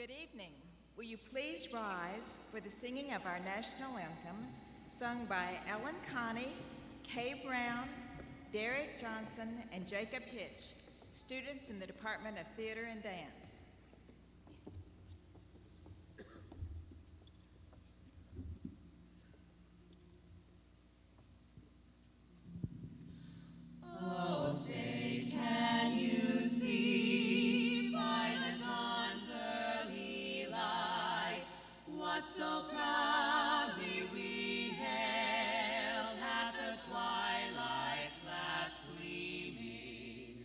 Good evening. Will you please rise for the singing of our national anthems, sung by Ellen Connie, Kay Brown, Derek Johnson, and Jacob Hitch, students in the Department of Theater and Dance. Oh, say, can you see by the dawn's early light what so proudly we hailed at the twilight's last gleaming,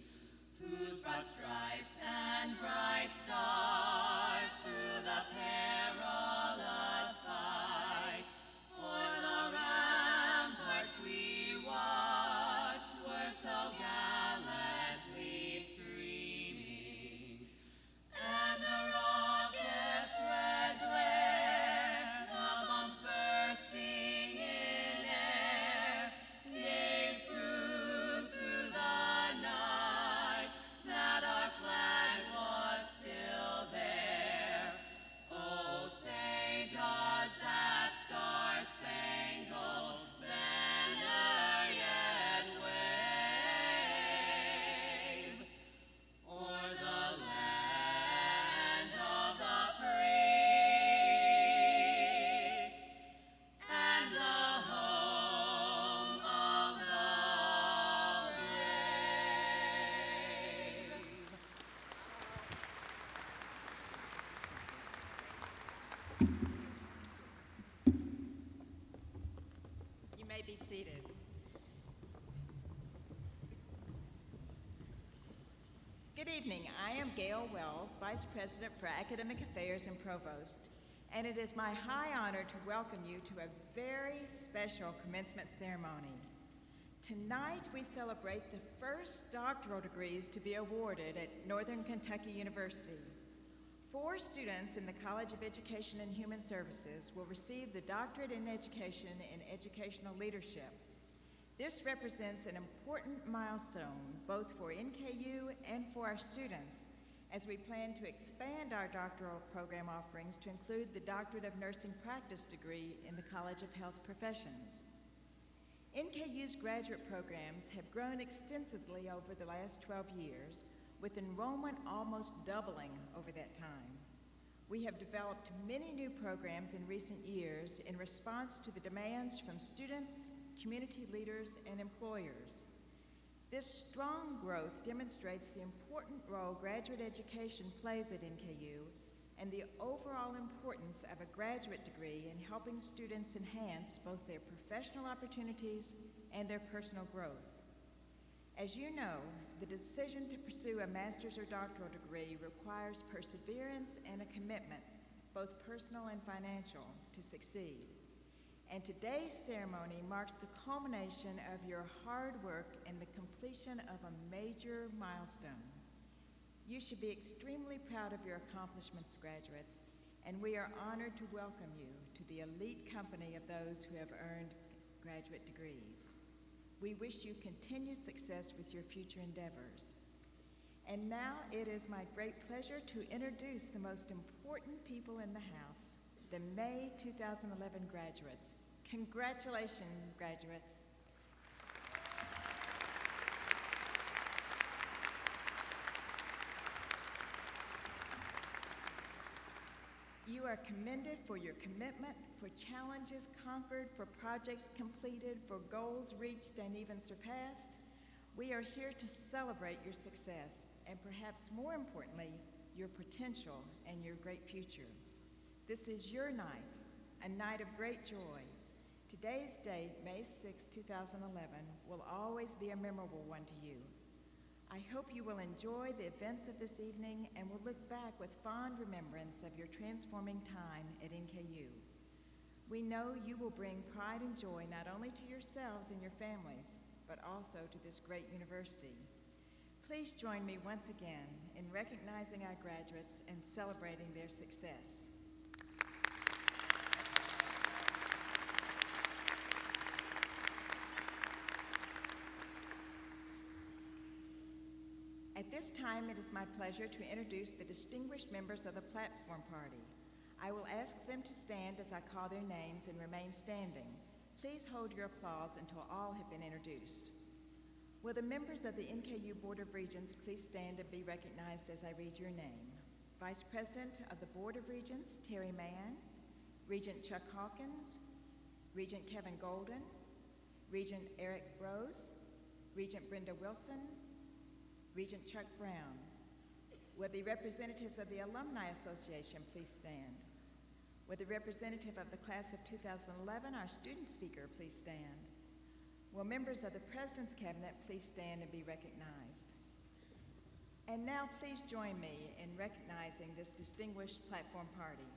whose broad stripes and bright stars through the perilous fight o'er the ramparts we watched were so gallantly streaming, and the rocket's red glare, the bombs bursting in air, gave proof through the night that our flag was still there. Oh, say, does that star-spangled banner yet wave o'er the land of the free and the home of the brave? You may be seated. Good evening. I am Gail Wells, Vice President for Academic Affairs and Provost, and it is my high honor to welcome you to a very special commencement ceremony. Tonight we celebrate the first doctoral degrees to be awarded at Northern Kentucky University. 4 students in the College of Education and Human Services will receive the Doctorate in Education in Educational Leadership. This represents an important milestone both for NKU and for our students as we plan to expand our doctoral program offerings to include the Doctorate of Nursing Practice degree in the College of Health Professions. NKU's graduate programs have grown extensively over the last 12 years, with enrollment almost doubling over that time. We have developed many new programs in recent years in response to the demands from students, community leaders, and employers. This strong growth demonstrates the important role graduate education plays at NKU and the overall importance of a graduate degree in helping students enhance both their professional opportunities and their personal growth. As you know, the decision to pursue a master's or doctoral degree requires perseverance and a commitment, both personal and financial, to succeed. And today's ceremony marks the culmination of your hard work and the completion of a major milestone. You should be extremely proud of your accomplishments, graduates, and we are honored to welcome you to the elite company of those who have earned graduate degrees. We wish you continued success with your future endeavors. And now it is my great pleasure to introduce the most important people in the house, the May 2011 graduates. Congratulations, graduates. You are commended for your commitment, for challenges conquered, for projects completed, for goals reached and even surpassed. We are here to celebrate your success and perhaps more importantly, your potential and your great future. This is your night, a night of great joy. Today's date, May 6, 2011, will always be a memorable one to you. I hope you will enjoy the events of this evening and will look back with fond remembrance of your transforming time at NKU. We know you will bring pride and joy not only to yourselves and your families, but also to this great university. Please join me once again in recognizing our graduates and celebrating their success. At this this time, it is my pleasure to introduce the distinguished members of the platform party. I will ask them to stand as I call their names and remain standing. Please hold your applause until all have been introduced. Will the members of the NKU Board of Regents please stand and be recognized as I read your name? Vice President of the Board of Regents, Terry Mann, Regent Chuck Hawkins, Regent Kevin Golden, Regent Eric Rose, Regent Brenda Wilson, Regent Chuck Brown. Will the representatives of the Alumni Association please stand? Will the representative of the class of 2011, our student speaker, please stand? Will members of the President's Cabinet please stand and be recognized? And now please join me in recognizing this distinguished platform party.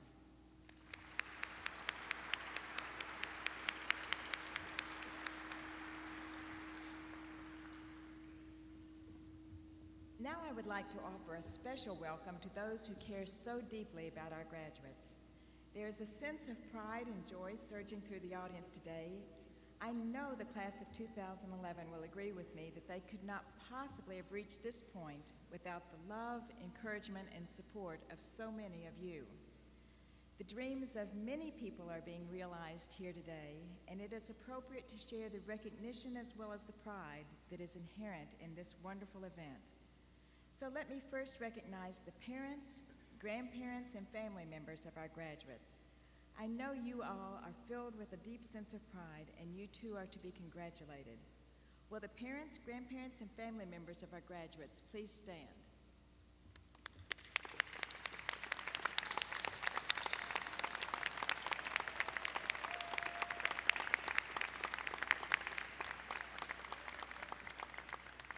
Now I would like to offer a special welcome to those who care so deeply about our graduates. There is a sense of pride and joy surging through the audience today. I know the class of 2011 will agree with me that they could not possibly have reached this point without the love, encouragement, and support of so many of you. The dreams of many people are being realized here today, and it is appropriate to share the recognition as well as the pride that is inherent in this wonderful event. So let me first recognize the parents, grandparents, and family members of our graduates. I know you all are filled with a deep sense of pride, and you too are to be congratulated. Will the parents, grandparents, and family members of our graduates please stand?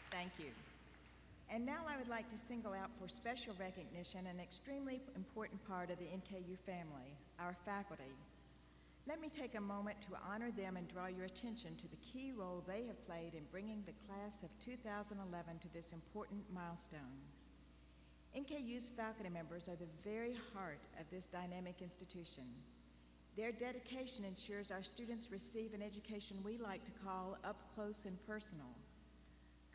Thank you. And now I would like to single out for special recognition an extremely important part of the NKU family, our faculty. Let me take a moment to honor them and draw your attention to the key role they have played in bringing the class of 2011 to this important milestone. NKU's faculty members are the very heart of this dynamic institution. Their dedication ensures our students receive an education we like to call up close and personal.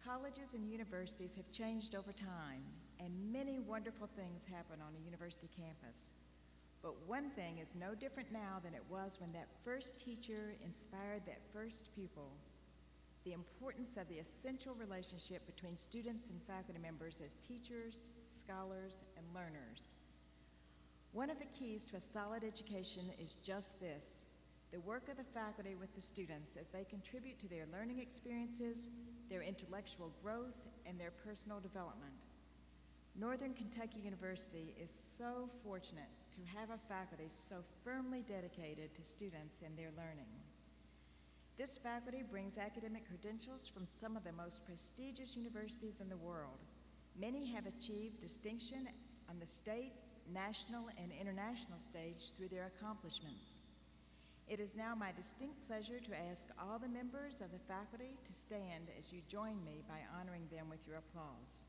Colleges and universities have changed over time, and many wonderful things happen on a university campus. But one thing is no different now than it was when that first teacher inspired that first pupil: the importance of the essential relationship between students and faculty members as teachers, scholars, and learners. One of the keys to a solid education is just this: the work of the faculty with the students as they contribute to their learning experiences, their intellectual growth, and their personal development. Northern Kentucky University is so fortunate to have a faculty so firmly dedicated to students and their learning. This faculty brings academic credentials from some of the most prestigious universities in the world. Many have achieved distinction on the state, national, and international stage through their accomplishments. It is now my distinct pleasure to ask all the members of the faculty to stand as you join me by honoring them with your applause.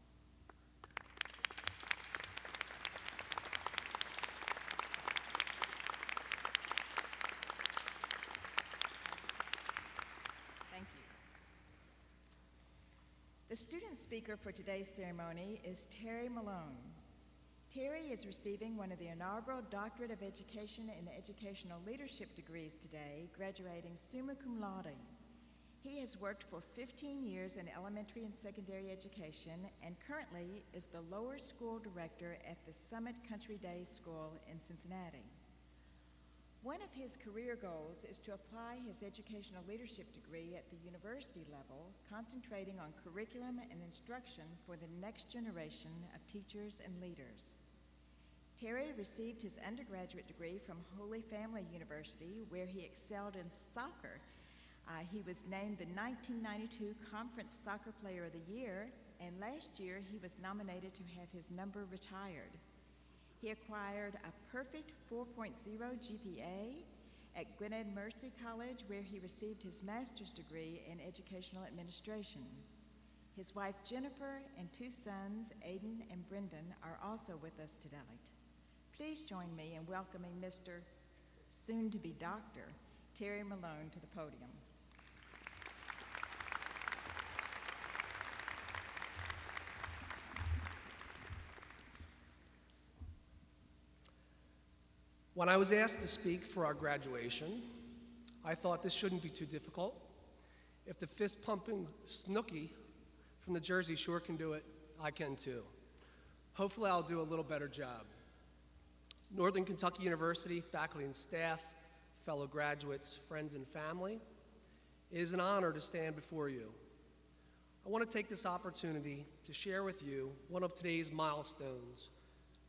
Thank you. The student speaker for today's ceremony is Terry Malone. Terry is receiving one of the inaugural Doctorate of Education in Educational Leadership degrees today, graduating summa cum laude. He has worked for 15 years in elementary and secondary education and currently is the lower school director at the Summit Country Day School in Cincinnati. One of his career goals is to apply his educational leadership degree at the university level, concentrating on curriculum and instruction for the next generation of teachers and leaders. Terry received his undergraduate degree from Holy Family University, where he excelled in soccer. He was named the 1992 Conference Soccer Player of the Year, and last year he was nominated to have his number retired. He acquired a perfect 4.0 GPA at Gwynedd Mercy College, where he received his master's degree in educational administration. His wife Jennifer and two sons, Aiden and Brendan, are also with us tonight. Please join me in welcoming Mr. soon-to-be Dr. Terry Malone to the podium. When I was asked to speak for our graduation, I thought this shouldn't be too difficult. If the fist-pumping Snooki from the Jersey Shore can do it, I can too. Hopefully I'll do a little better job. Northern Kentucky University, faculty and staff, fellow graduates, friends and family, it is an honor to stand before you. I want to take this opportunity to share with you one of today's milestones,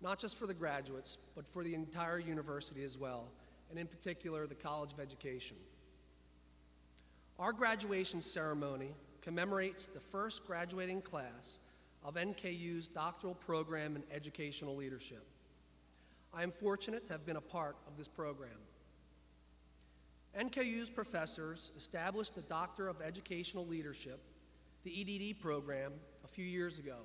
not just for the graduates, but for the entire university as well, and in particular, the College of Education. Our graduation ceremony commemorates the first graduating class of NKU's doctoral program in educational leadership. I am fortunate to have been a part of this program. NKU's professors established the Doctor of Educational Leadership, the EDD program, a few years ago.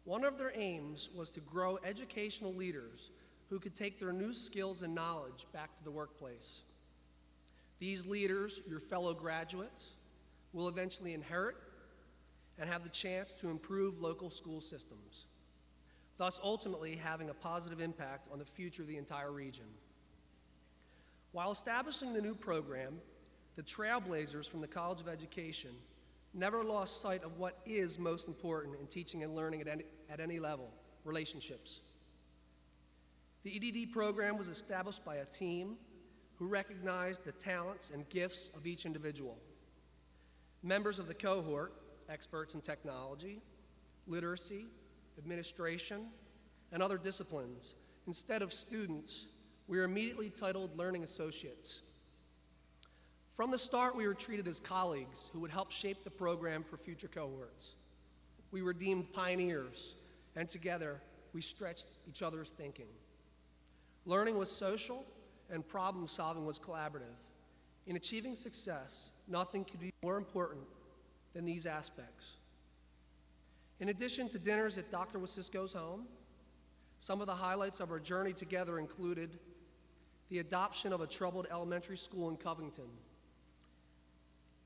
One of their aims was to grow educational leaders who could take their new skills and knowledge back to the workplace. These leaders, your fellow graduates, will eventually inherit and have the chance to improve local school systems, thus ultimately having a positive impact on the future of the entire region. While establishing the new program, the trailblazers from the College of Education never lost sight of what is most important in teaching and learning at any level: relationships. The EDD program was established by a team who recognized the talents and gifts of each individual. Members of the cohort, experts in technology, literacy, administration, and other disciplines. Instead of students, we were immediately titled Learning Associates. From the start, we were treated as colleagues who would help shape the program for future cohorts. We were deemed pioneers, and together, we stretched each other's thinking. Learning was social, and problem-solving was collaborative. In achieving success, nothing could be more important than these aspects. In addition to dinners at Dr. Wasisco's home, some of the highlights of our journey together included the adoption of a troubled elementary school in Covington.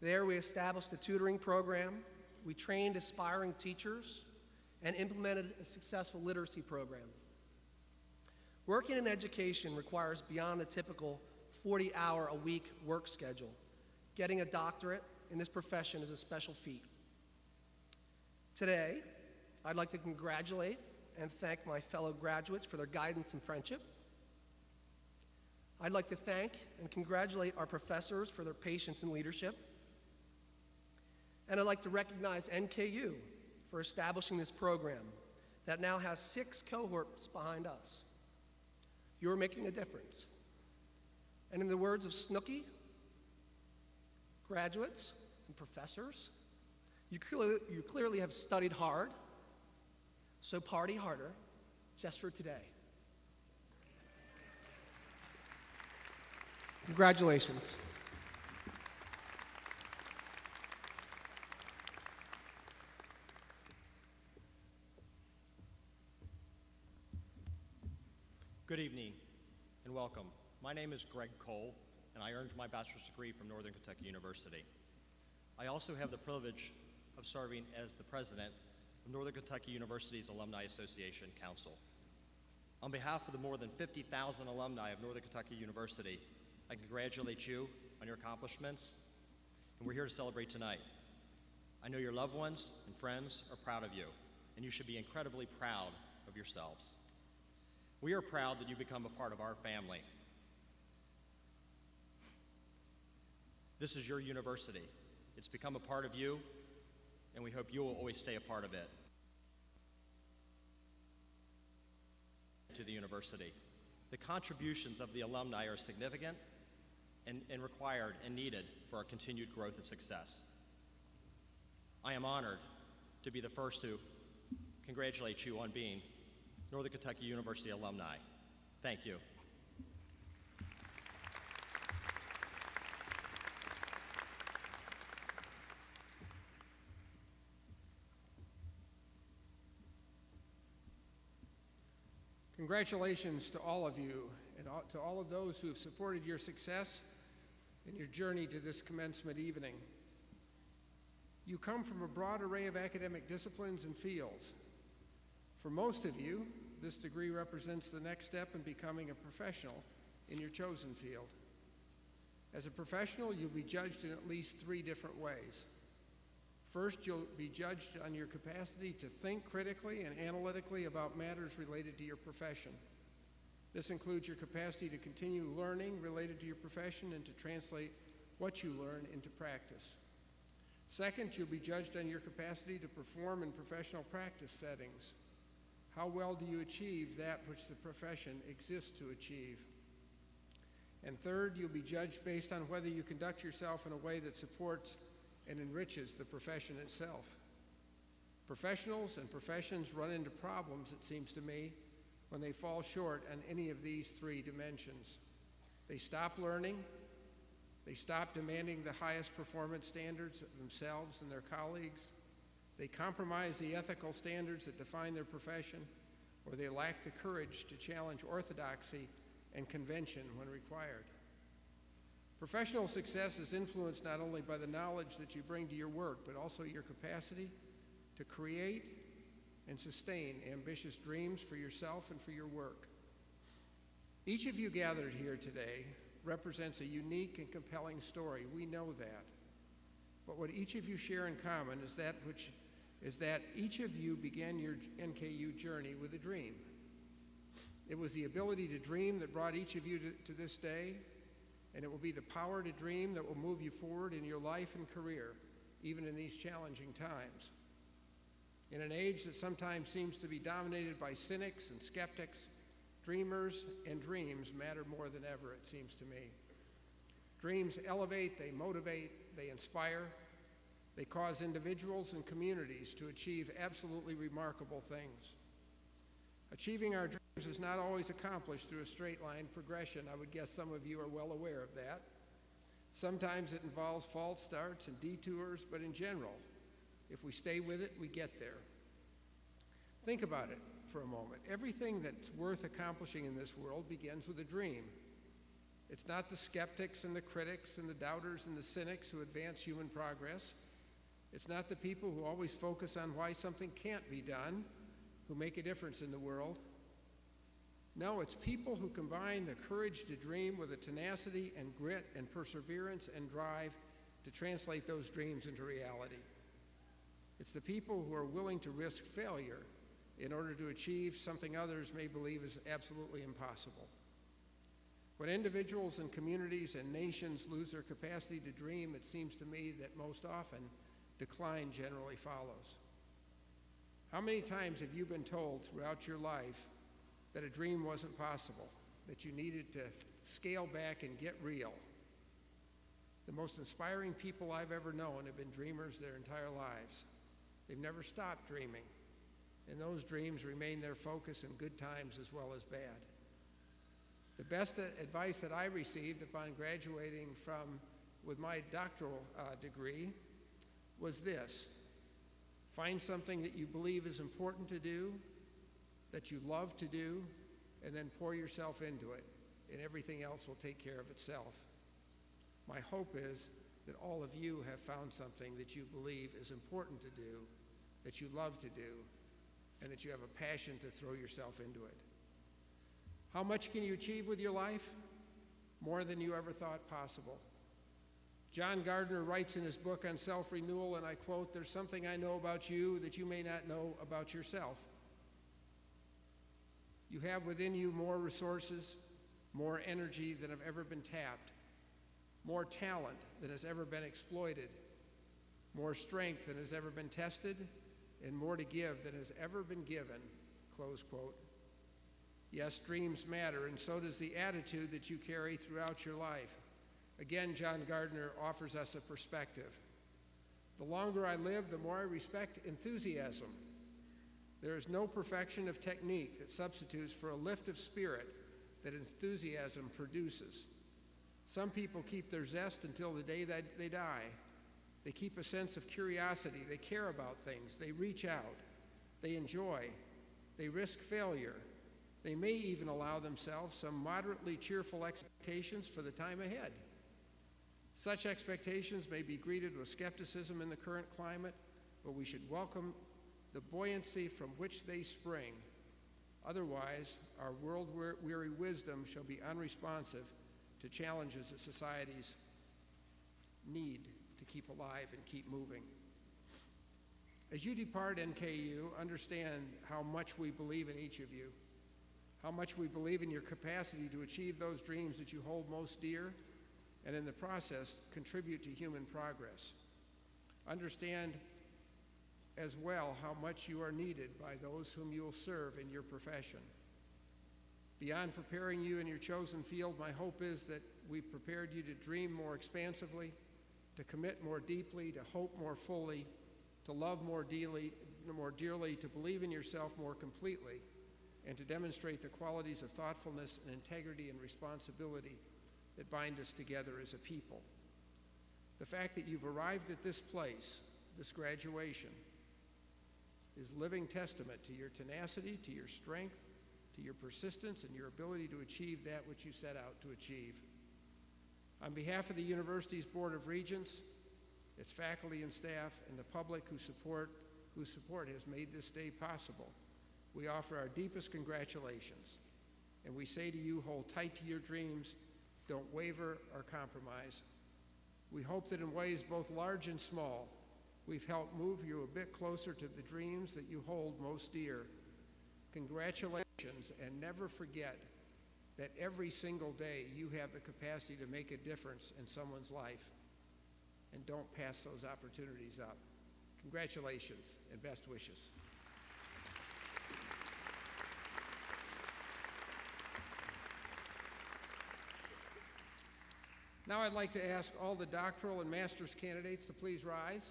There we established a tutoring program, we trained aspiring teachers, and implemented a successful literacy program. Working in education requires beyond the typical 40-hour-a-week work schedule. Getting a doctorate in this profession is a special feat. Today, I'd like to congratulate and thank my fellow graduates for their guidance and friendship. I'd like to thank and congratulate our professors for their patience and leadership. And I'd like to recognize NKU for establishing this program that now has 6 cohorts behind us. You're making a difference. And in the words of Snooki, graduates and professors, you clearly have studied hard, so party harder just for today. Congratulations. Good evening and welcome. My name is Greg Cole, and I earned my bachelor's degree from Northern Kentucky University. I also have the privilege of serving as the president of Northern Kentucky University's Alumni Association Council. On behalf of the more than 50,000 alumni of Northern Kentucky University, I congratulate you on your accomplishments, and we're here to celebrate tonight. I know your loved ones and friends are proud of you, and you should be incredibly proud of yourselves. We are proud that you become a part of our family. This is your university. It's become a part of you, and we hope you will always stay a part of it. To the university. The contributions of the alumni are significant and required and needed for our continued growth and success. I am honored to be the first to congratulate you on being Northern Kentucky University alumni. Thank you. Congratulations to all of you and to all of those who have supported your success in your journey to this commencement evening. You come from a broad array of academic disciplines and fields. For most of you, this degree represents the next step in becoming a professional in your chosen field. As a professional, you'll be judged in at least 3 different ways. First, you'll be judged on your capacity to think critically and analytically about matters related to your profession. This includes your capacity to continue learning related to your profession and to translate what you learn into practice. Second, you'll be judged on your capacity to perform in professional practice settings. How well do you achieve that which the profession exists to achieve? And third, you'll be judged based on whether you conduct yourself in a way that supports and enriches the profession itself. Professionals and professions run into problems, it seems to me, when they fall short on any of these 3 dimensions. They stop learning, they stop demanding the highest performance standards of themselves and their colleagues, they compromise the ethical standards that define their profession, or they lack the courage to challenge orthodoxy and convention when required. Professional success is influenced not only by the knowledge that you bring to your work, but also your capacity to create and sustain ambitious dreams for yourself and for your work. Each of you gathered here today represents a unique and compelling story. We know that. But what each of you share in common is that each of you began your NKU journey with a dream. It was the ability to dream that brought each of you to this day, and it will be the power to dream that will move you forward in your life and career, even in these challenging times. In an age that sometimes seems to be dominated by cynics and skeptics, dreamers and dreams matter more than ever, it seems to me. Dreams elevate, they motivate, they inspire, they cause individuals and communities to achieve absolutely remarkable things. Achieving our dreams is not always accomplished through a straight line progression. I would guess some of you are well aware of that. Sometimes it involves false starts and detours, but in general, if we stay with it, we get there. Think about it for a moment. Everything that's worth accomplishing in this world begins with a dream. It's not the skeptics and the critics and the doubters and the cynics who advance human progress. It's not the people who always focus on why something can't be done who make a difference in the world. No, it's people who combine the courage to dream with a tenacity and grit and perseverance and drive to translate those dreams into reality. It's the people who are willing to risk failure in order to achieve something others may believe is absolutely impossible. When individuals and communities and nations lose their capacity to dream, it seems to me that most often decline generally follows. How many times have you been told throughout your life that a dream wasn't possible, that you needed to scale back and get real? The most inspiring people I've ever known have been dreamers their entire lives. They've never stopped dreaming, and those dreams remain their focus in good times as well as bad. The best advice that I received upon graduating with my doctoral degree was this: find something that you believe is important to do, that you love to do, and then pour yourself into it, and everything else will take care of itself. My hope is that all of you have found something that you believe is important to do, that you love to do, and that you have a passion to throw yourself into it. How much can you achieve with your life? More than you ever thought possible. John Gardner writes in his book on self-renewal, and I quote, "There's something I know about you that you may not know about yourself." You have within you more resources, more energy than have ever been tapped, more talent than has ever been exploited, more strength than has ever been tested, and more to give than has ever been given, close quote. Yes, dreams matter, and so does the attitude that you carry throughout your life. Again, John Gardner offers us a perspective. The longer I live, the more I respect enthusiasm. There is no perfection of technique that substitutes for a lift of spirit that enthusiasm produces. Some people keep their zest until the day that they die. They keep a sense of curiosity. They care about things. They reach out. They enjoy. They risk failure. They may even allow themselves some moderately cheerful expectations for the time ahead. Such expectations may be greeted with skepticism in the current climate, but we should welcome the buoyancy from which they spring. Otherwise, our world-weary wisdom shall be unresponsive to challenges that societies need to keep alive and keep moving. As you depart NKU, understand how much we believe in each of you, how much we believe in your capacity to achieve those dreams that you hold most dear, and in the process, contribute to human progress. Understand as well how much you are needed by those whom you will serve in your profession. Beyond preparing you in your chosen field, my hope is that we've prepared you to dream more expansively, to commit more deeply, to hope more fully, to love more dearly, to believe in yourself more completely, and to demonstrate the qualities of thoughtfulness and integrity and responsibility that bind us together as a people. The fact that you've arrived at this place, this graduation, is living testament to your tenacity, to your strength, to your persistence, and your ability to achieve that which you set out to achieve. On behalf of the university's Board of Regents, its faculty and staff, and the public whose support has made this day possible, we offer our deepest congratulations. And we say to you, hold tight to your dreams, don't waver or compromise. We hope that in ways both large and small, we've helped move you a bit closer to the dreams that you hold most dear. Congratulations, and never forget that every single day you have the capacity to make a difference in someone's life. And don't pass those opportunities up. Congratulations and best wishes. Now I'd like to ask all the doctoral and master's candidates to please rise.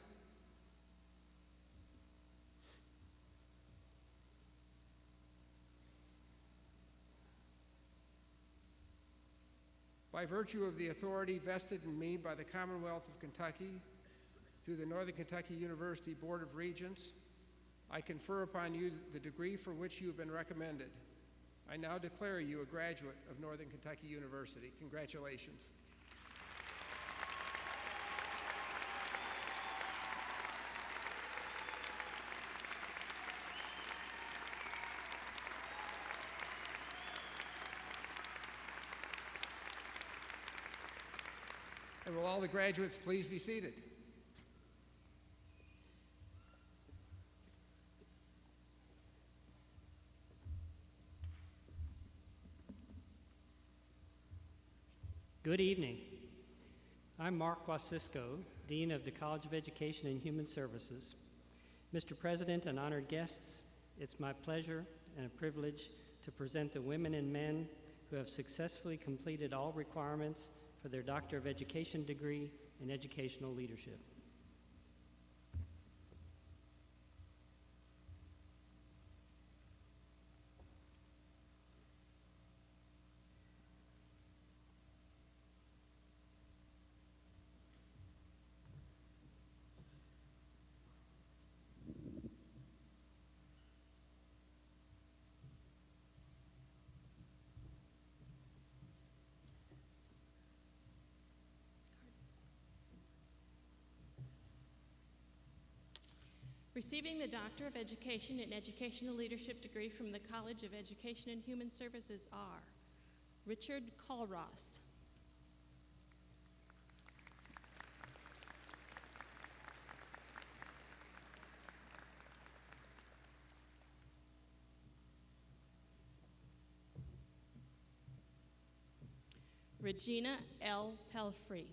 By virtue of the authority vested in me by the Commonwealth of Kentucky, through the Northern Kentucky University Board of Regents, I confer upon you the degree for which you have been recommended. I now declare you a graduate of Northern Kentucky University. Congratulations. And will all the graduates please be seated? Good evening. I'm Mark Wasisco, Dean of the College of Education and Human Services. Mr. President and honored guests, it's my pleasure and a privilege to present the women and men who have successfully completed all requirements for their Doctor of Education degree in Educational Leadership. Receiving the Doctor of Education in Educational Leadership degree from the College of Education and Human Services are Richard Colross, Regina L. Pelfrey,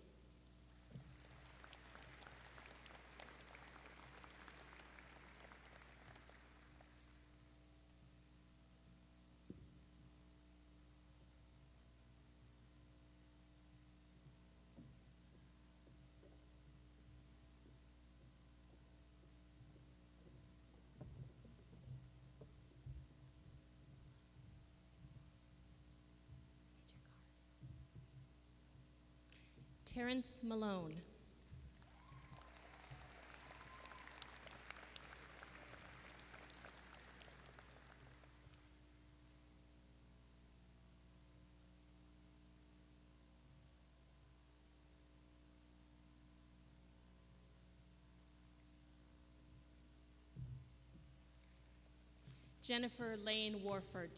Terrence Malone, Jennifer Lane Warford.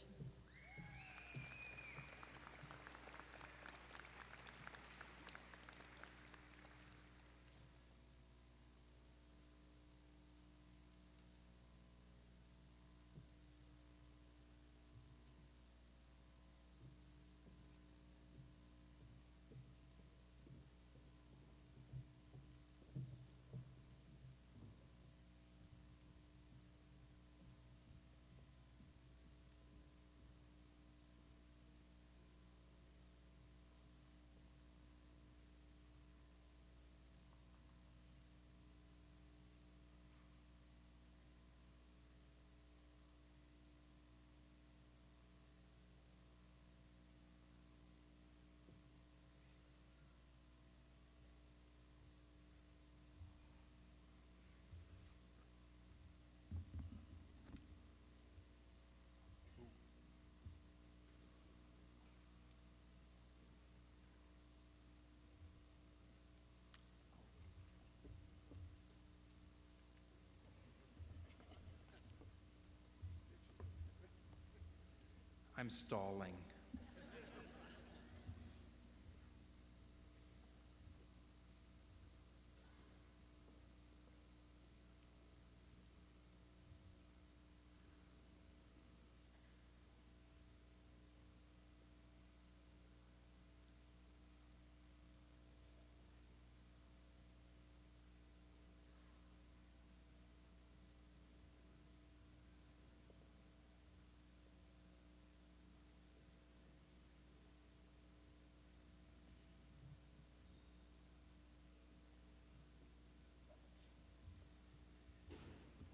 I'm stalling.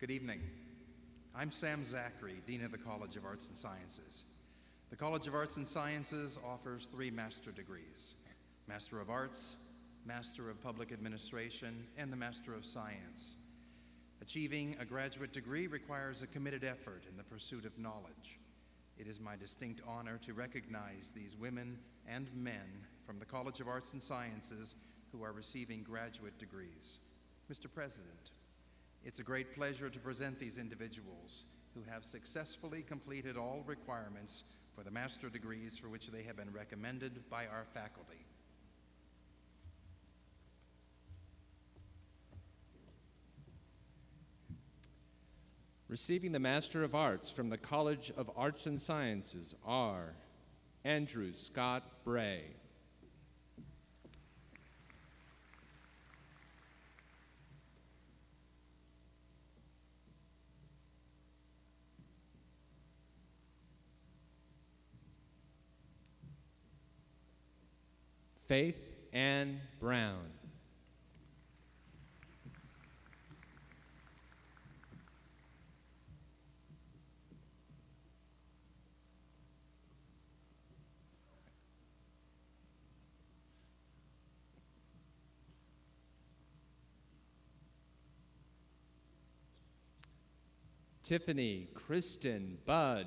Good evening. I'm Sam Zachary, Dean of the College of Arts and Sciences. The College of Arts and Sciences offers 3 master degrees: Master of Arts, Master of Public Administration, and the Master of Science. Achieving a graduate degree requires a committed effort in the pursuit of knowledge. It is my distinct honor to recognize these women and men from the College of Arts and Sciences who are receiving graduate degrees. Mr. President, it's a great pleasure to present these individuals who have successfully completed all requirements for the master degrees for which they have been recommended by our faculty. Receiving the Master of Arts from the College of Arts and Sciences are Andrew Scott Bray, Faith Ann Brown, Tiffany Kristen Budd,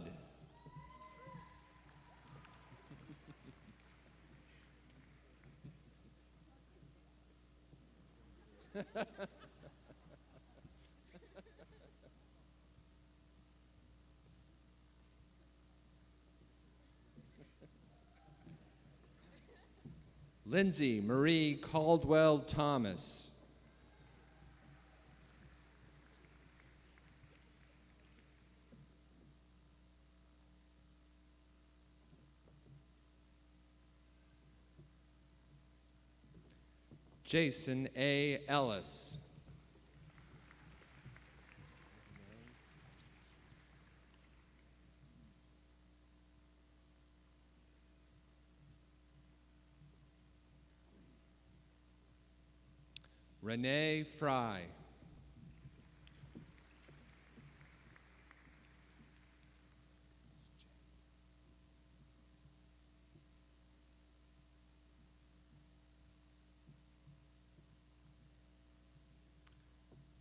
Lindsay Marie Caldwell Thomas, Jason A. Ellis, Renee Fry,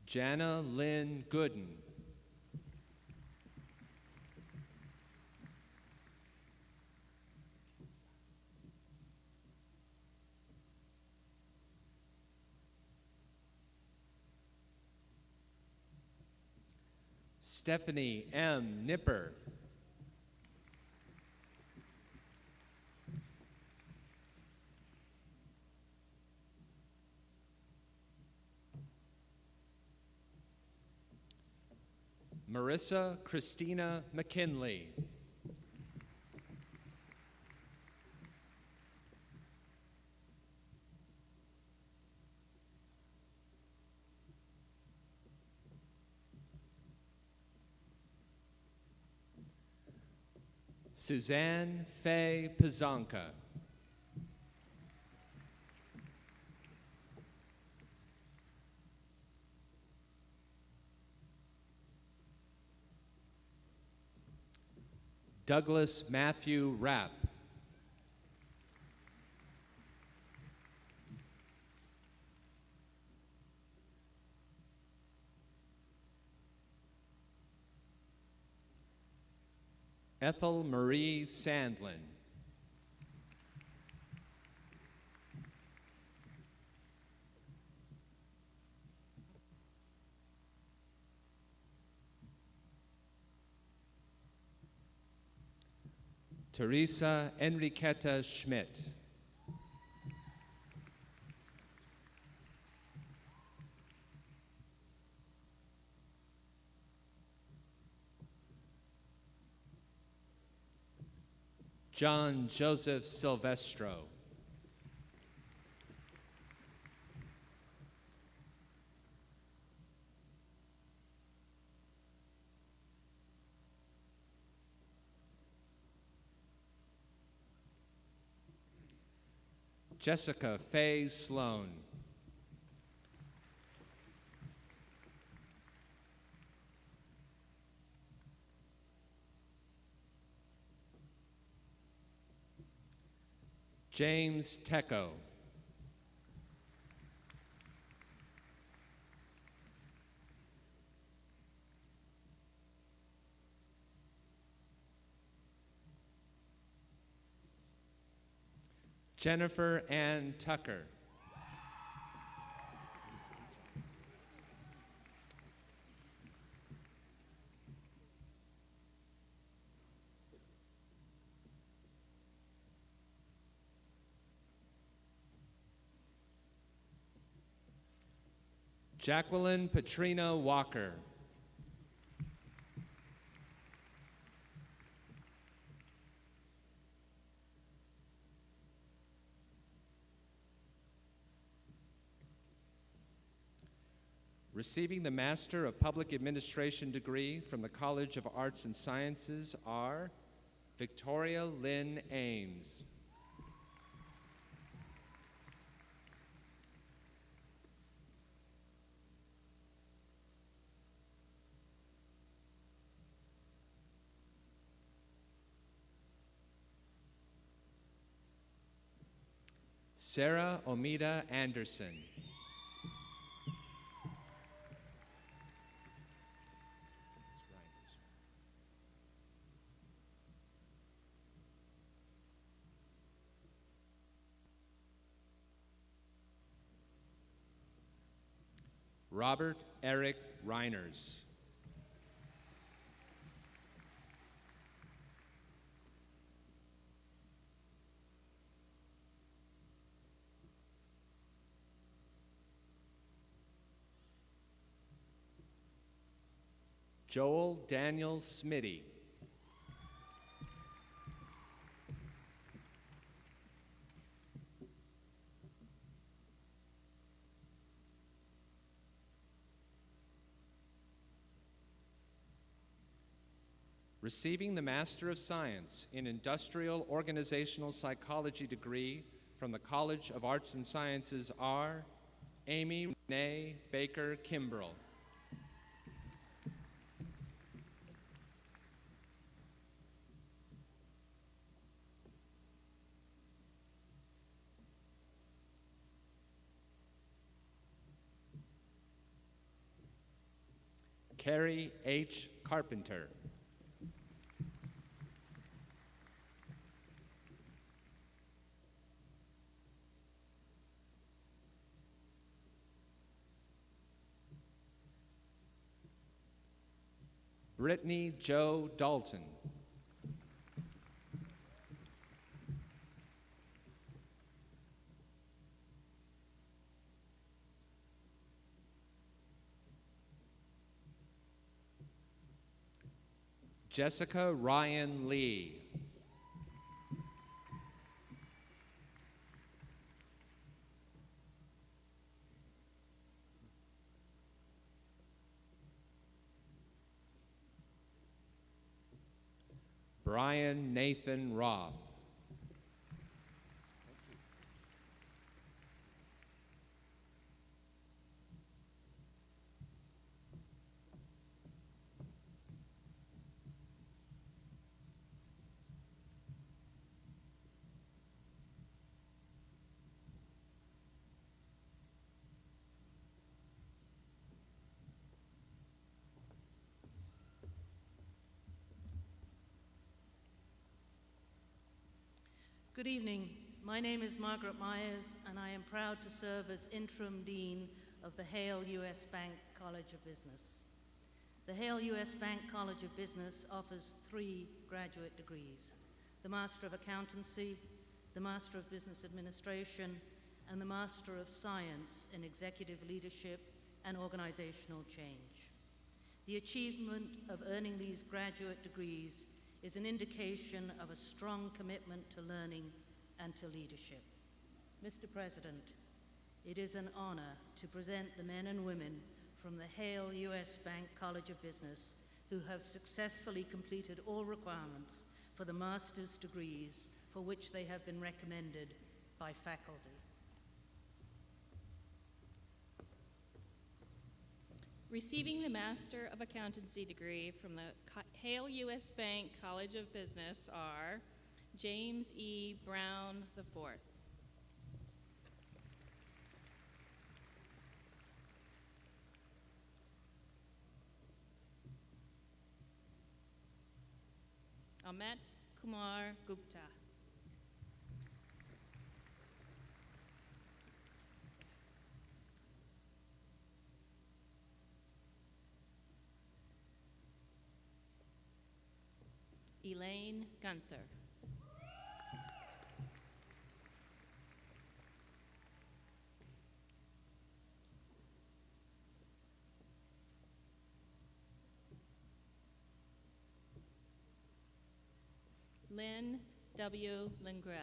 Jana Lynn Gooden, Stephanie M. Nipper. Marissa Christina McKinley. Suzanne Faye Pizanka. Douglas Matthew Rapp. Ethel Marie Sandlin. Teresa Enriqueta Schmidt. John Joseph Silvestro. Jessica Faye Sloan. James Tecco. Jennifer Ann Tucker. Jacqueline Patrina Walker. Receiving the Master of Public Administration degree from the College of Arts and Sciences are Victoria Lynn Ames. Sarah Omida Anderson. Robert Eric Reiners. Joel Daniel Smitty. Receiving the Master of Science in Industrial Organizational Psychology degree from the College of Arts and Sciences are Amy Renee Baker Kimbrell. Carrie H. Carpenter. Brittany Jo Dalton. Jessica Ryan Lee. Brian Nathan Roth. Good evening. My name is Margaret Myers, and I am proud to serve as Interim Dean of the Hale U.S. Bank College of Business. The Hale U.S. Bank College of Business offers 3 graduate degrees: the Master of Accountancy, the Master of Business Administration, and the Master of Science in Executive Leadership and Organizational Change. The achievement of earning these graduate degrees is an indication of a strong commitment to learning and to leadership. Mr. President, it is an honor to present the men and women from the Hale U.S. Bank College of Business who have successfully completed all requirements for the master's degrees for which they have been recommended by faculty. Receiving the Master of Accountancy degree from the Hale U.S. Bank College of Business are James E. Brown IV. Amit Kumar Gupta. Elaine Gunther. Lynn W. Lingrell.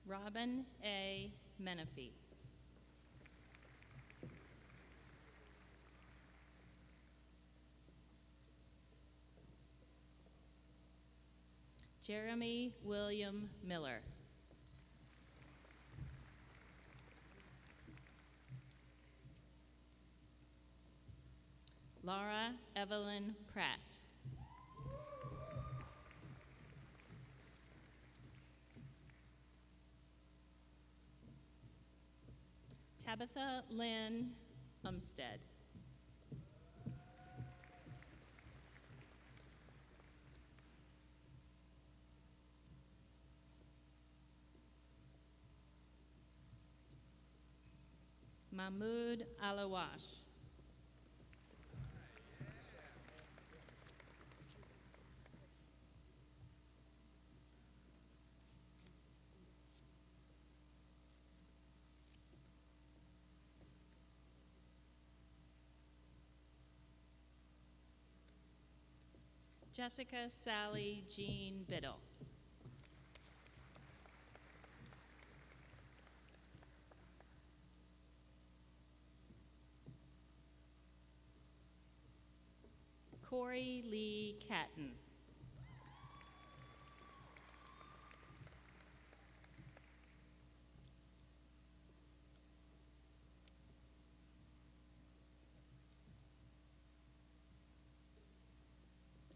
Robin A. Menifee. Jeremy William Miller. Laura Evelyn Pratt. Tabitha Lynn Umstead. Mahmoud Alawash. Jessica Sally Jean Biddle. Corey Lee Catton.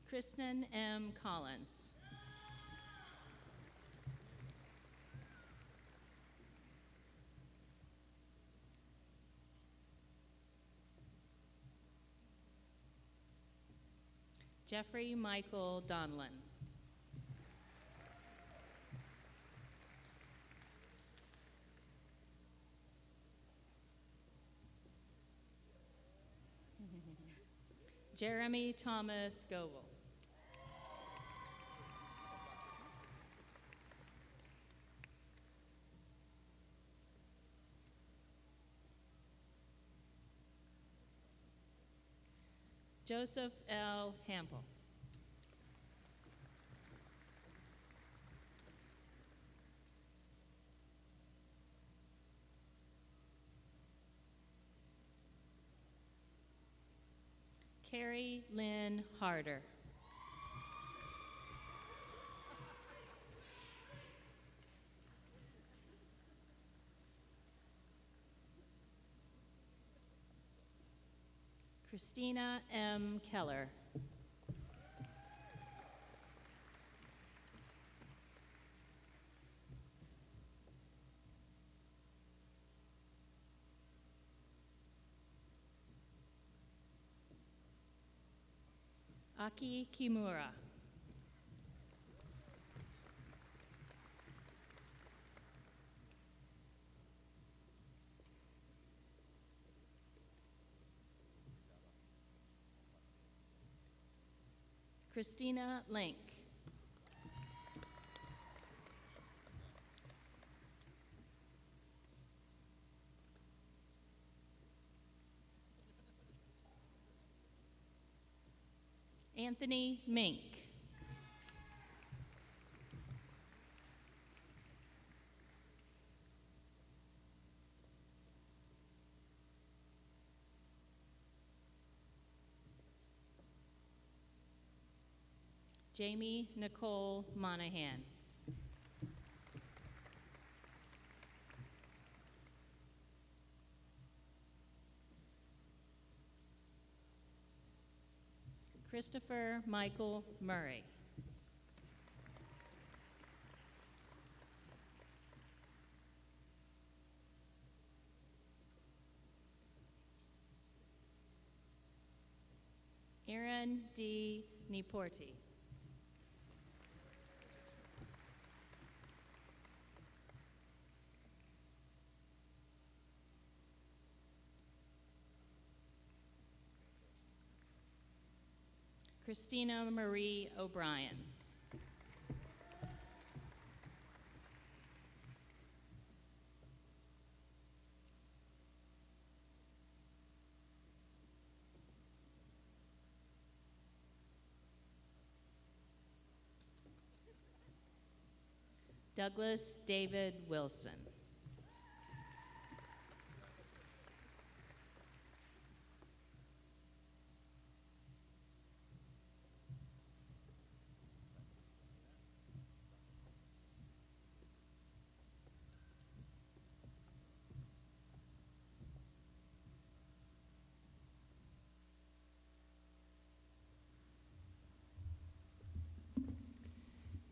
Kristen M. Collins. Jeffrey Michael Donlin. Jeremy Thomas Scoville. Joseph L. Hampel. Carrie Lynn Harder. Christina M. Keller. Aki Kimura. Christina Link. Anthony Mink. Jamie Nicole Monahan. Christopher Michael Murray. Aaron D. Niporti. Christina Marie O'Brien. Douglas David Wilson.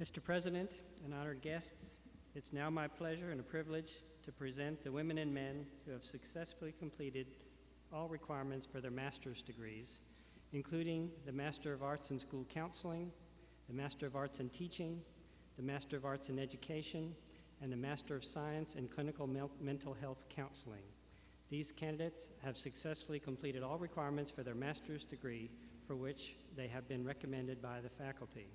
Mr. President and honored guests, it's now my pleasure and a privilege to present the women and men who have successfully completed all requirements for their master's degrees, including the Master of Arts in School Counseling, the Master of Arts in Teaching, the Master of Arts in Education, and the Master of Science in Clinical Mental Health Counseling. These candidates have successfully completed all requirements for their master's degree for which they have been recommended by the faculty.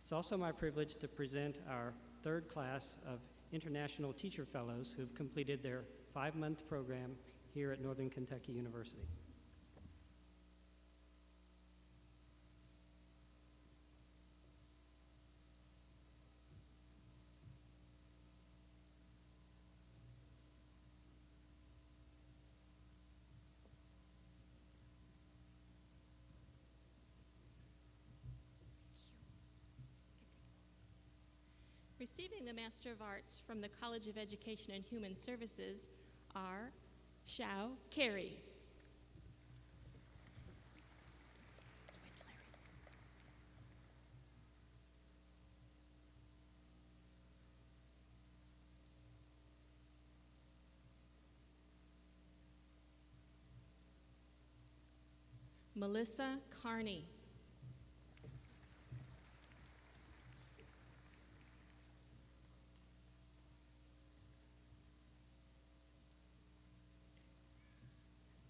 It's also my privilege to present our third class of International Teacher Fellows who've completed their 5-month program here at Northern Kentucky University. Receiving the Master of Arts from the College of Education and Human Services are Xiao Carey. Melissa Carney.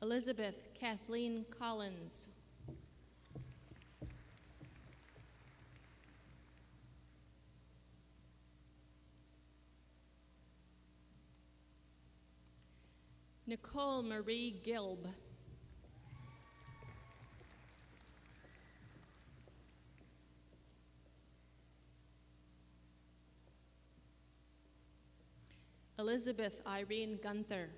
Elizabeth Kathleen Collins. Nicole Marie Gilb. Elizabeth Irene Gunther.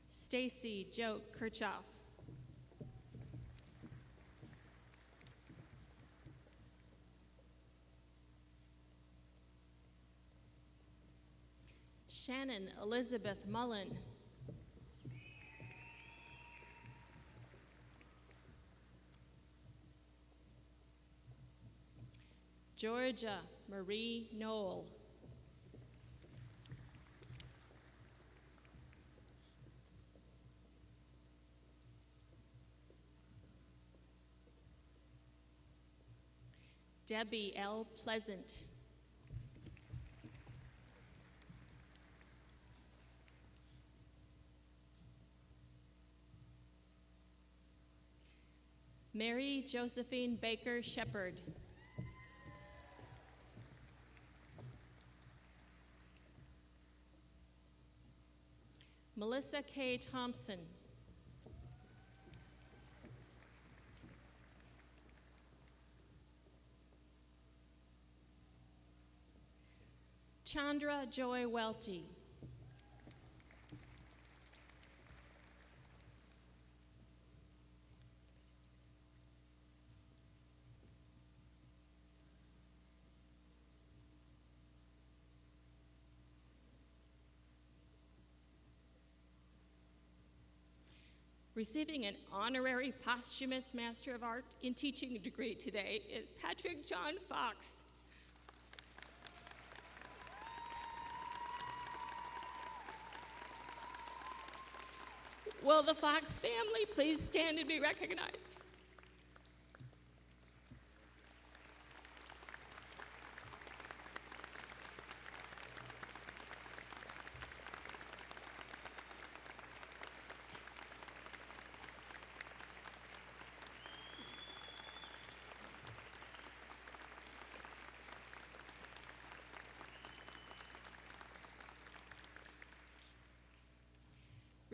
Stacy Jo Kirchhoff. Shannon Elizabeth Mullen. Georgia Marie Knoll. Debbie L. Pleasant. Mary Josephine Baker Shepherd. Melissa K. Thompson. Chandra Joy Welty. Receiving an honorary posthumous Master of Art in Teaching degree today is Patrick John Fox. Will the Fox family please stand and be recognized?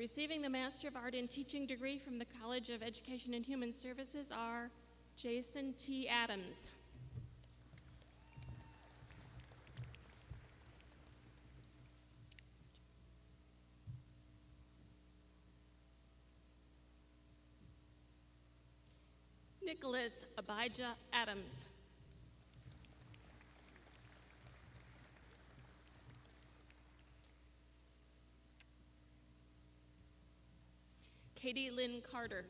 Receiving the Master of Art in Teaching degree from the College of Education and Human Services are Jason T. Adams. Nicholas Abijah Adams. Katie Lynn Carter.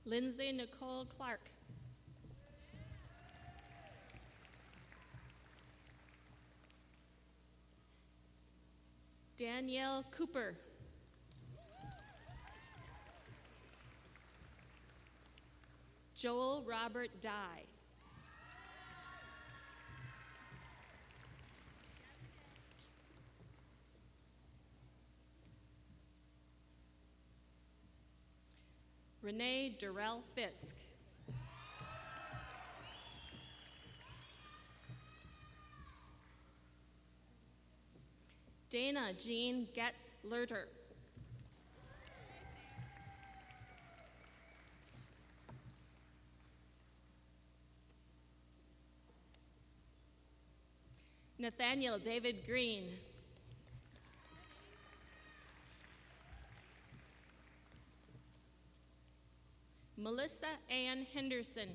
Lindsay Nicole Clark. Danielle Cooper. Joel Robert Dye. Renee Durrell Fisk. Dana Jean Getz Lerter. Nathaniel David Green. Melissa Ann Henderson.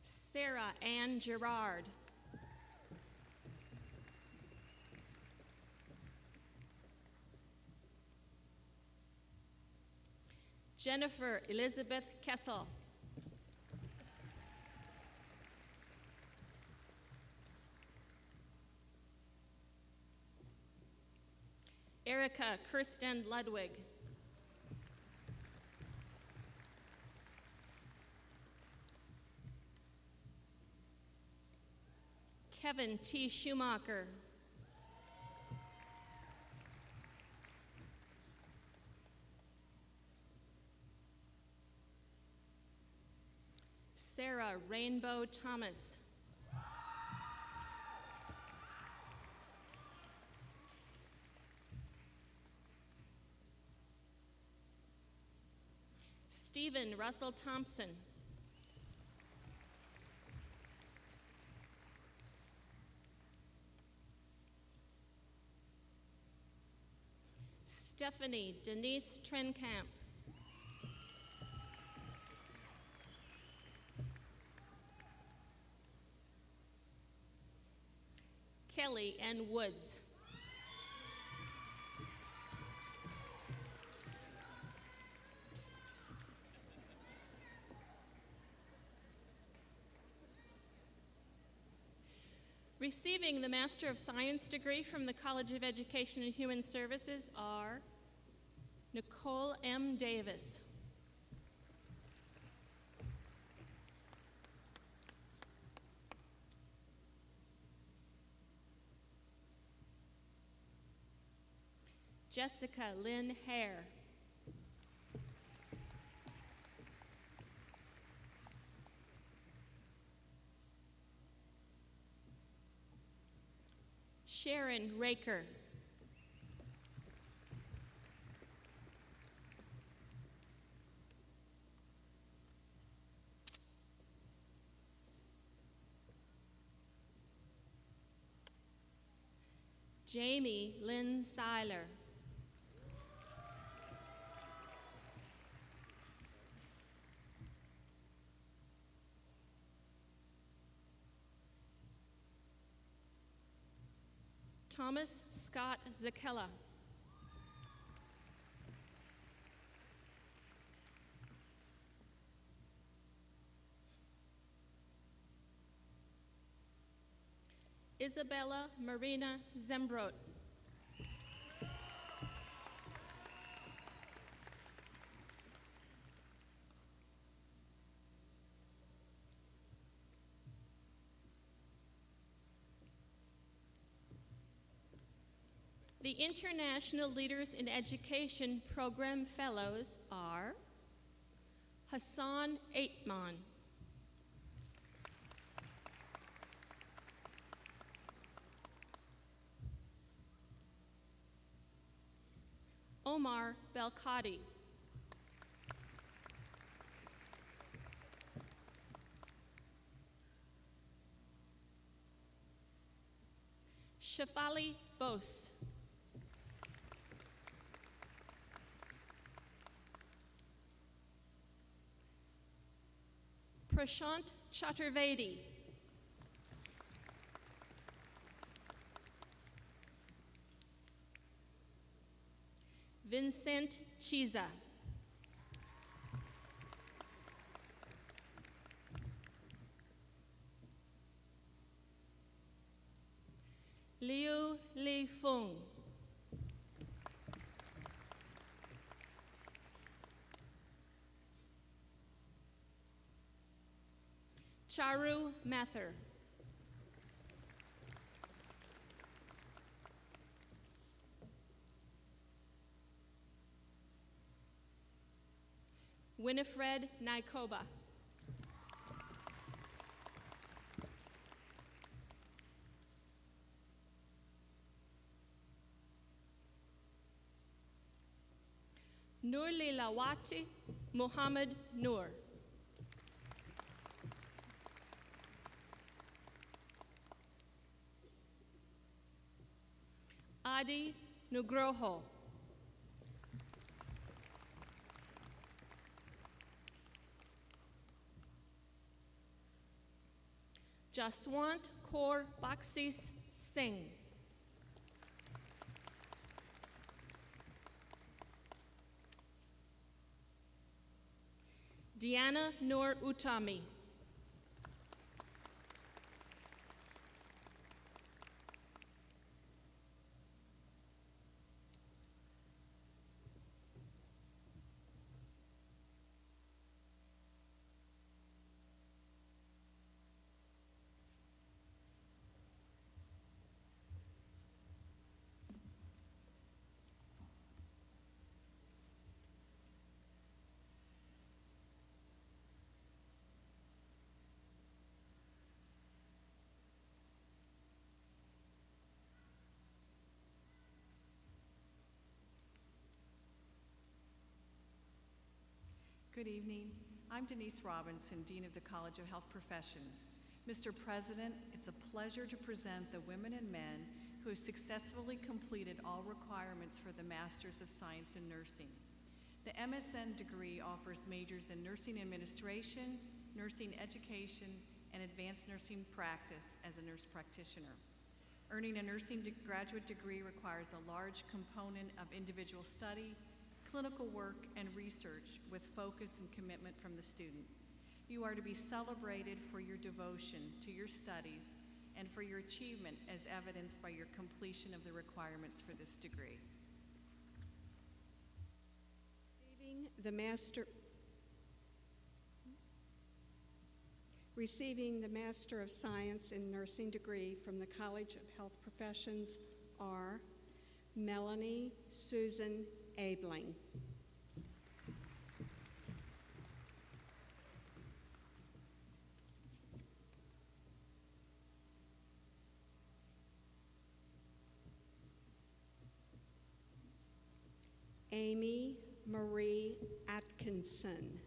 Sarah Ann Gerard. Jennifer Elizabeth Kessel. Erica Kirsten Ludwig. Kevin T. Schumacher. Sarah Rainbow Thomas. Stephen Russell Thompson. Stephanie Denise Trenkamp. Kelly N. Woods. Receiving the Master of Science degree from the College of Education and Human Services are Nicole M. Davis. Jessica Lynn Hare. Sharon Raker. Jamie Lynn Seiler. Thomas Scott Zakella. Isabella Marina Zembrot. The International Leaders in Education Program Fellows are Hassan Aitman, Omar Belkadi, Shafali Bose, Prashant Chaturvedi, Vincent Chiza, Liu Li Feng, Charu Mathur, Winifred Nikoba, Nurlilawati Muhammad Nur, Adi Nugroho, Jaswant Kaur Baksis Singh, Diana Noor Utami, Good evening. I'm Denise Robinson, Dean of the College of Health Professions. Mr. President, it's a pleasure to present the women and men who have successfully completed all requirements for the Masters of Science in Nursing. The MSN degree offers majors in nursing administration, nursing education, and advanced nursing practice as a nurse practitioner. Earning a nursing graduate degree requires a large component of individual study, clinical work, and research with focus and commitment from the student. You are to be celebrated for your devotion to your studies and for your achievement as evidenced by your completion of the requirements for this degree. Receiving the Master of Science in Nursing degree from the College of Health Professions are Melanie Susan Abling, Amy Marie Atkinson,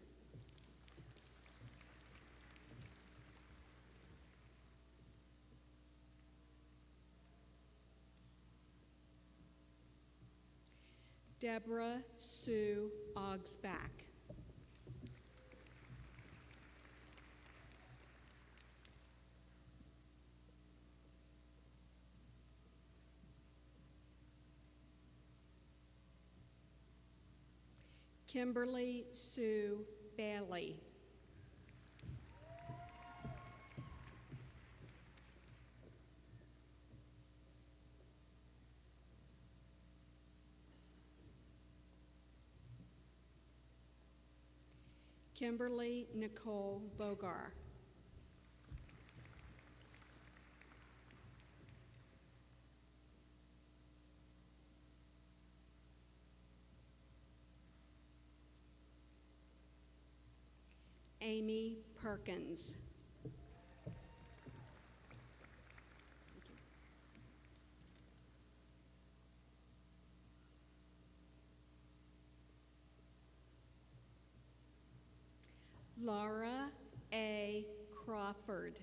Deborah Sue Augsbach, Kimberly Sue Bailey, Kimberly Nicole Bogar, Amy Perkins, Laura A. Crawford,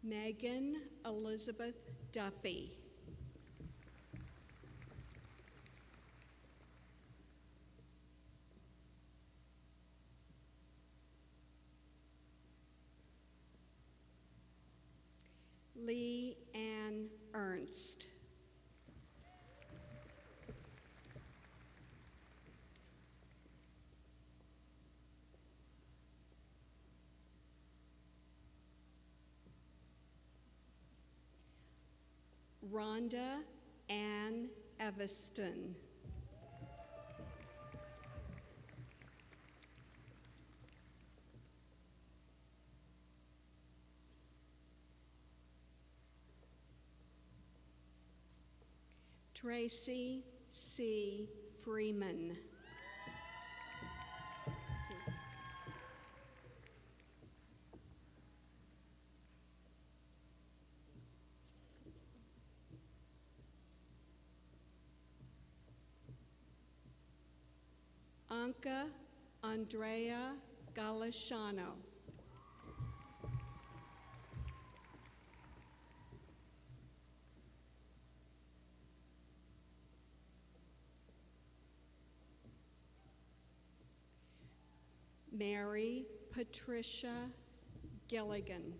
Megan Elizabeth Duffy, Lee Ann Ernst, Rhonda Ann Evaston, Tracy C. Freeman, Anka Andrea Galiciano, Mary Patricia Gilligan,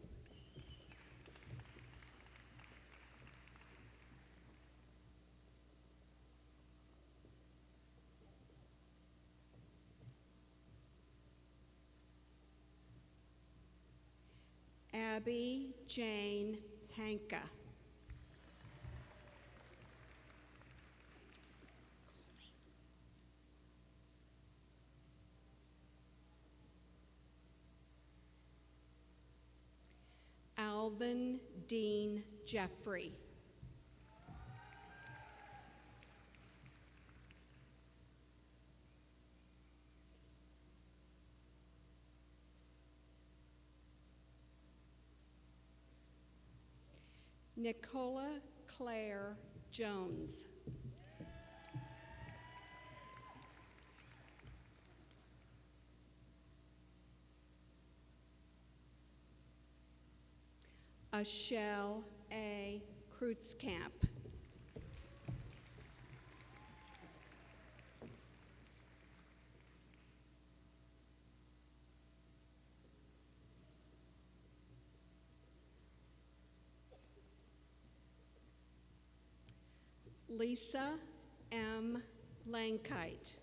Abby Jane Hanka, Alvin Dean Jeffrey, Nicola Claire Jones. Ashel A. Kreutzkamp. Lisa M. Lankite.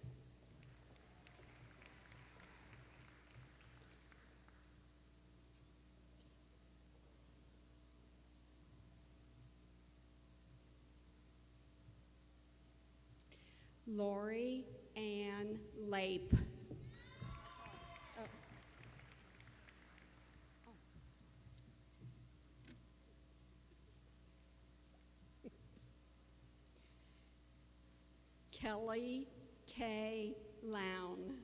Lori Ann Lape. Kelly K. Lown.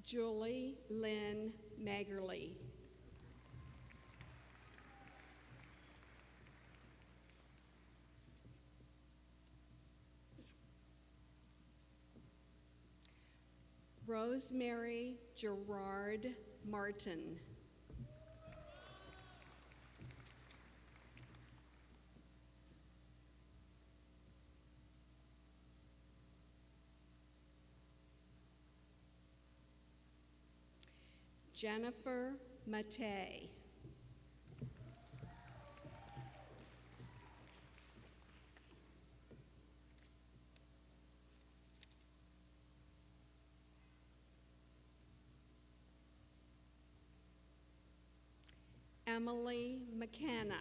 Julie Lynn Magerly. Rosemary Gerard Martin. Jennifer Matei. Emily McKenna.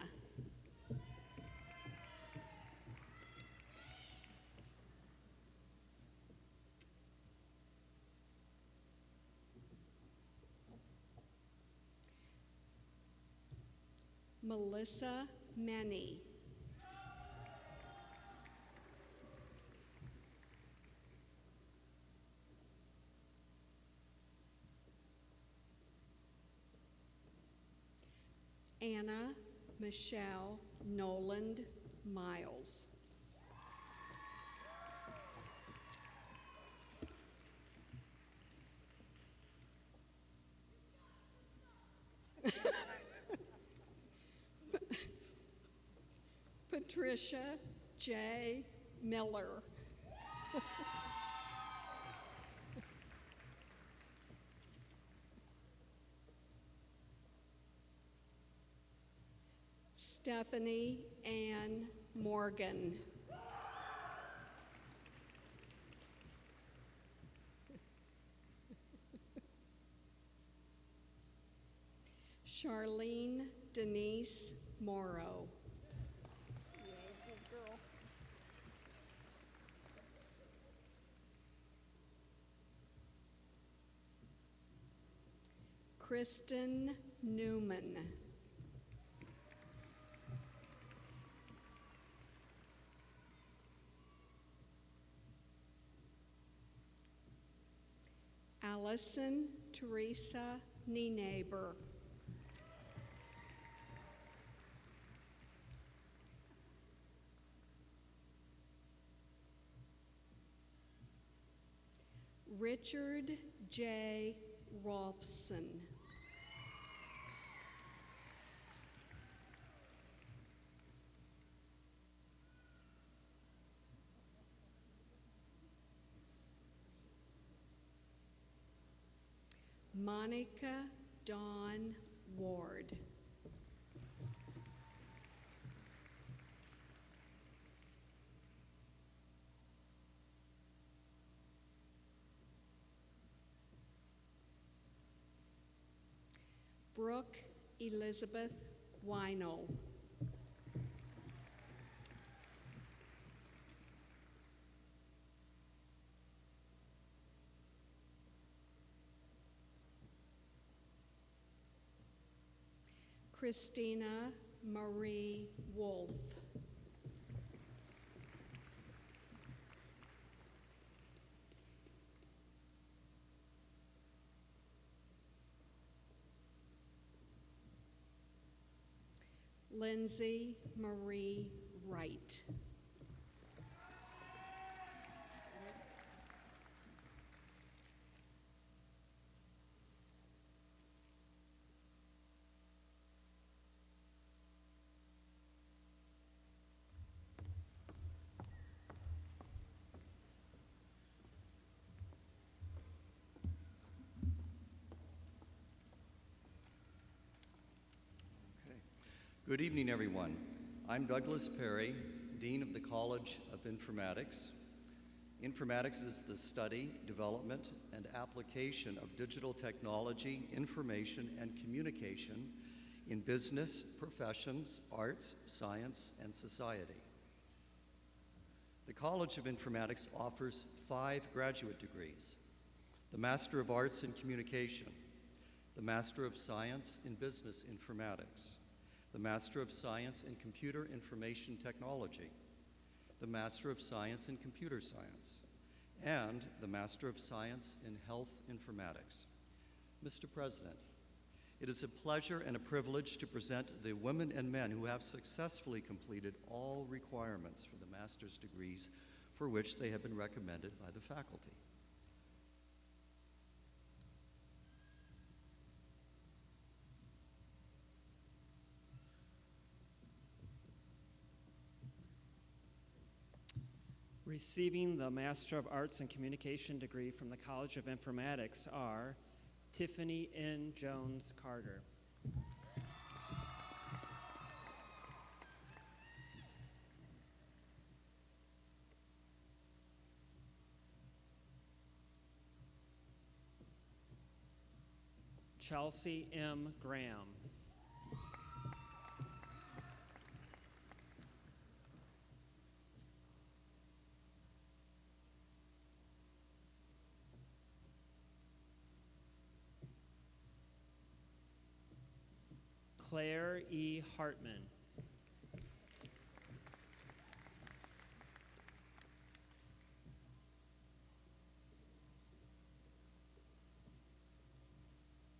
Melissa Many. Anna Michelle Noland Miles. Patricia J. Miller. Stephanie Ann Morgan. Charlene Denise Morrow. Kristen Newman. Allison Teresa Nienaber. Richard J. Rolfson. Monica Dawn Ward. Brooke Elizabeth Weinel. Christina Marie Wolf. Lindsay Marie Wright. Good evening, everyone. I'm Douglas Perry, Dean of the College of Informatics. Informatics is the study, development, and application of digital technology, information, and communication in business, professions, arts, science, and society. The College of Informatics offers 5 graduate degrees: the Master of Arts in Communication, the Master of Science in Business Informatics, the Master of Science in Computer Information Technology, the Master of Science in Computer Science, and the Master of Science in Health Informatics. Mr. President, it is a pleasure and a privilege to present the women and men who have successfully completed all requirements for the master's degrees for which they have been recommended by the faculty. Receiving the Master of Arts in Communication degree from the College of Informatics are Tiffany N. Jones Carter, Chelsea M. Graham, Claire E. Hartman,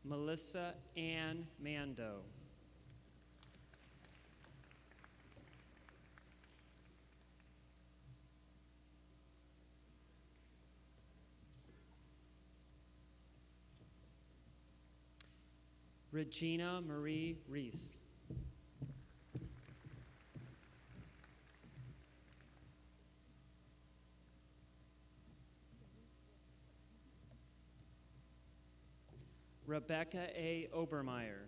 Melissa Ann Mando, Regina Marie Reese, Rebecca A. Obermeyer,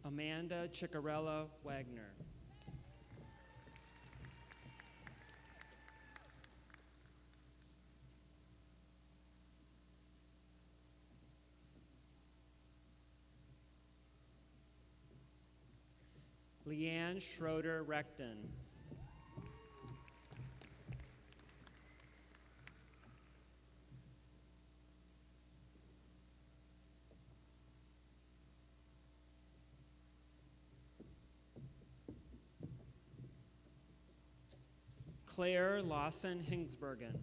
Amanda Ciccarella Wagner, Leanne Schroeder Reckton, Claire Lawson Hingsbergen,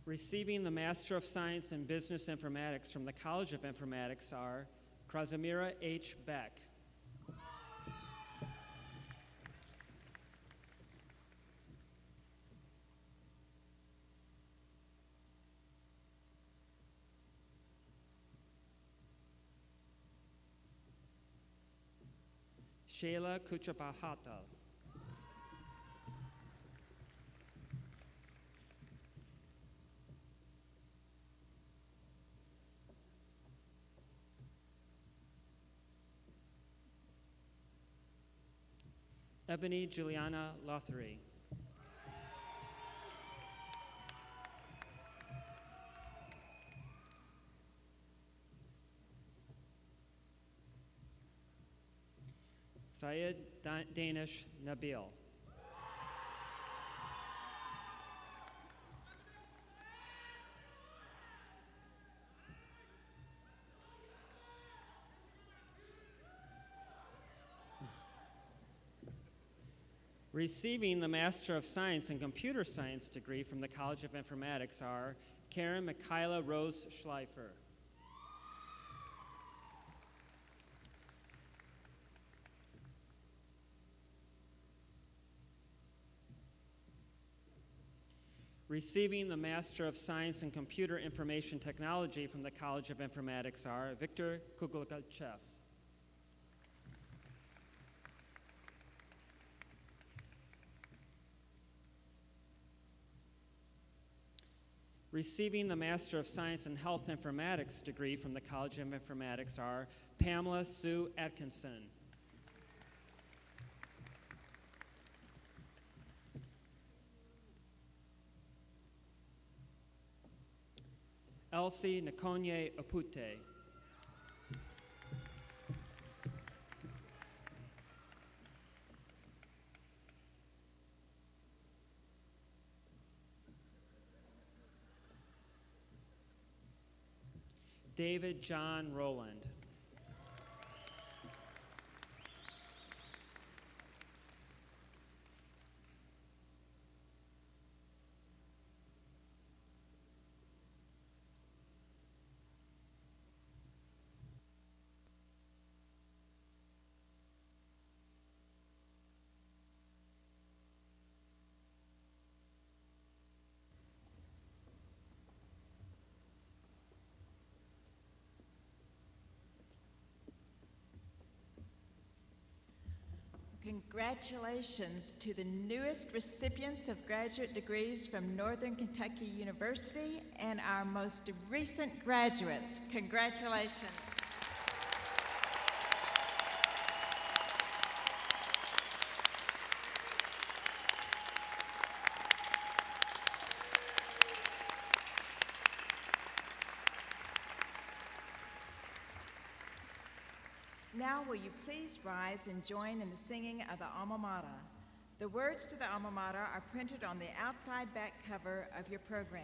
receiving the Master of Science in Business Informatics from the College of Informatics are Krasimira H. Beck, Shayla Kuchapahata, Ebony Juliana Lothery, Syed Danish Nabil. Receiving the Master of Science in Computer Science degree from the College of Informatics are Karen Michaela Rose Schleifer. Receiving the Master of Science in Computer Information Technology from the College of Informatics are Viktor Kugelkachev. Receiving the Master of Science in Health Informatics degree from the College of Informatics are Pamela Sue Atkinson. Elsie Nakonye Apute. David John Rowland. Congratulations to the newest recipients of graduate degrees from Northern Kentucky University and our most recent graduates. Congratulations. Now will you please rise and join in the singing of the Alma Mater. The words to the Alma Mater are printed on the outside back cover of your program.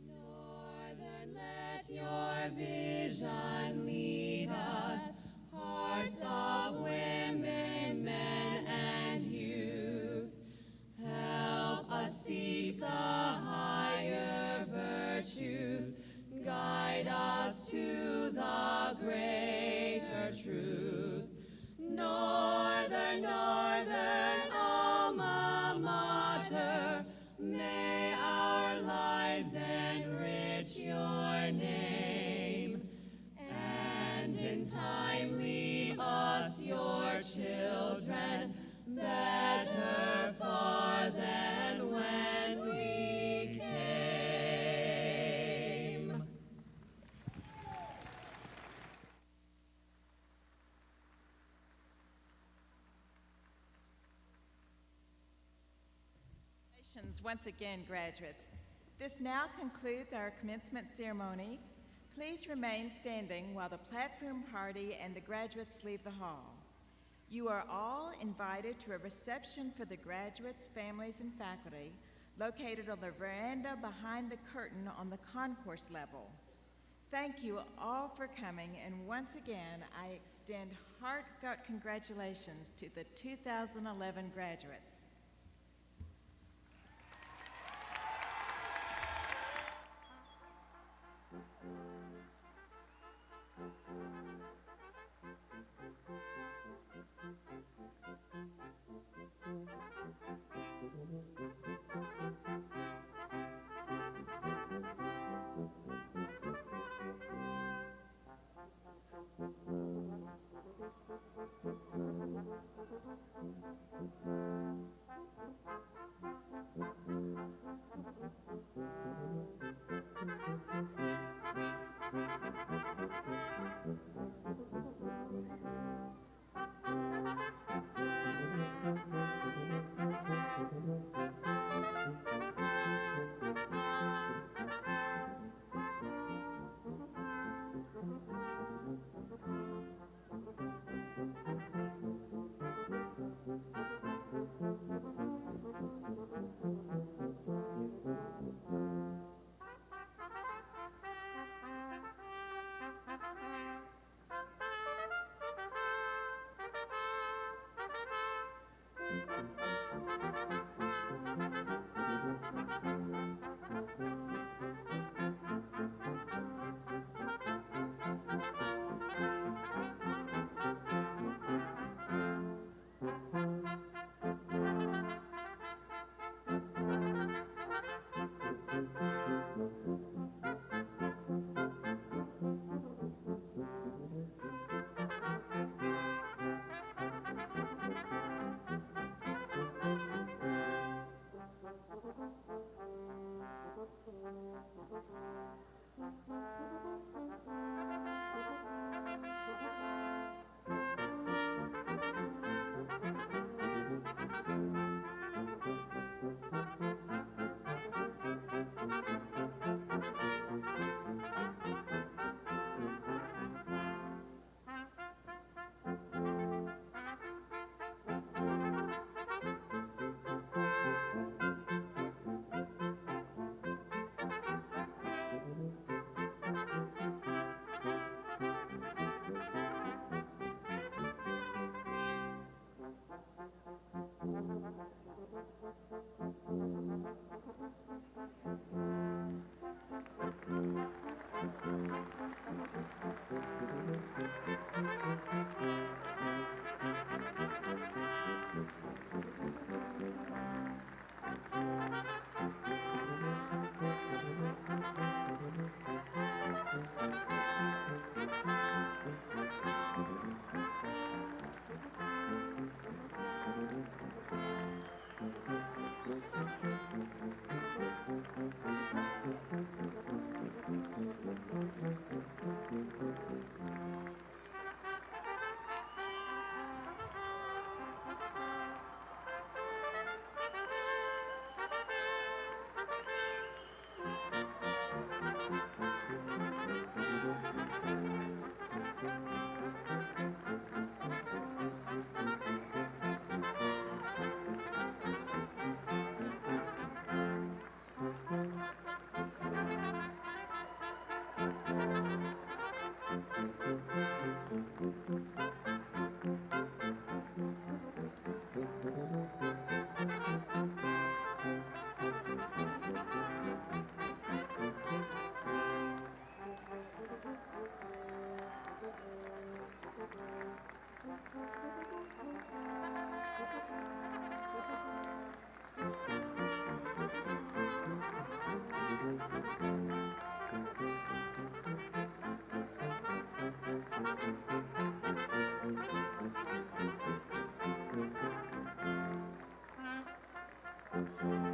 Northern, let your vision lead us, hearts of women, men, and youth. Help us seek the higher virtues, guide us to the greater truth. Northern, Northern Alma Mater, may our lives enrich your name, and in time leave us your children, better far than when we came. Congratulations once again, graduates. This now concludes our commencement ceremony. Please remain standing while the platform party and the graduates leave the hall. You are all invited to a reception for the graduates, families, and faculty located on the veranda behind the curtain on the concourse level. Thank you all for coming, and once again, I extend heartfelt congratulations to the 2011 graduates. Thank you.